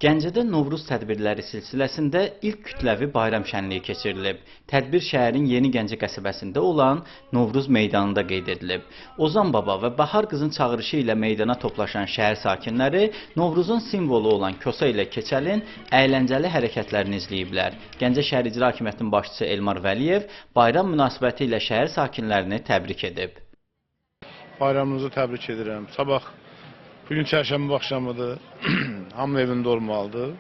Gəncədə Novruz tədbirləri silsiləsində ilk kütləvi bayram şənliyi keçirilib. Tədbir şəhərin Yeni Gəncə qəsəbəsində olan Novruz meydanında qeyd edilib. Ozan Baba və Bahar qızın çağırışı ilə meydana toplaşan şəhər sakinləri Novruzun simvolu olan Kosa ilə Keçəlin əyləncəli hərəkətlərini izləyiblər. Gəncə şəhər İcra Hakimiyyətinin başçısı Elmar Vəliyev bayram münasibəti ilə şəhər sakinlərini təbrik edib. Bayramınızı təbrik edirəm. Sabah bugün çərşənbə axşamıdır. Hamı evində olmalıdır.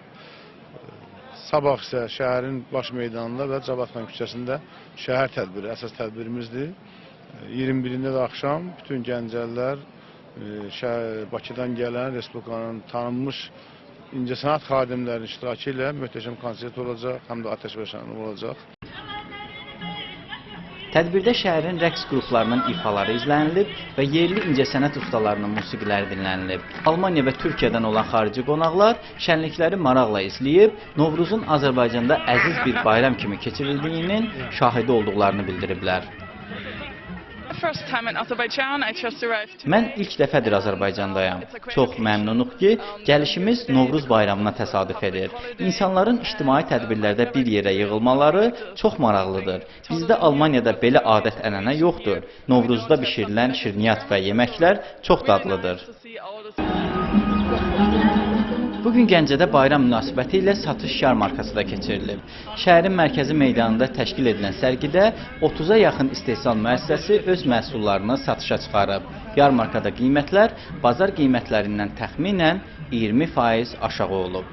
Sabah isə şəhərin baş meydanında və Cavadxan küçəsində şəhər tədbiri, əsas tədbirimizdir. 21-də də axşam bütün gəncəlilər Bakıdan gələn Respublikanın tanınmış incəsənət xadimlərinin iştirakı ilə möhtəşəm konsert olacaq, həm də atəşkəs olacaq. Tədbirdə şəhərin rəqs qruplarının ifaları izlənilib və yerli incəsənət ustalarının musiqiləri dinlənilib. Almaniya və Türkiyədən olan xarici qonaqlar şənlikləri maraqla izləyib, Novruzun Azərbaycanda əziz bir bayram kimi keçirildiyinin şahidi olduqlarını bildiriblər. Mən ilk dəfədir Azərbaycandayam. Çox məmnunuq ki, gəlişimiz Novruz bayramına təsadüf edir. İnsanların ictimai tədbirlərdə bir yerə yığılmaları çox maraqlıdır. Bizdə Almaniyada belə adət-ənənə yoxdur. Novruzda bişirilən şirniyyat və yeməklər çox dadlıdır. Bugün Gəncədə bayram münasibəti ilə satış yarmarkası da keçirilib. Şəhərin mərkəzi meydanında təşkil edilən sərgidə 30-a yaxın istehsal müəssisəsi öz məhsullarını satışa çıxarıb. Yarmarkada qiymətlər bazar qiymətlərindən təxminən 20% aşağı olub.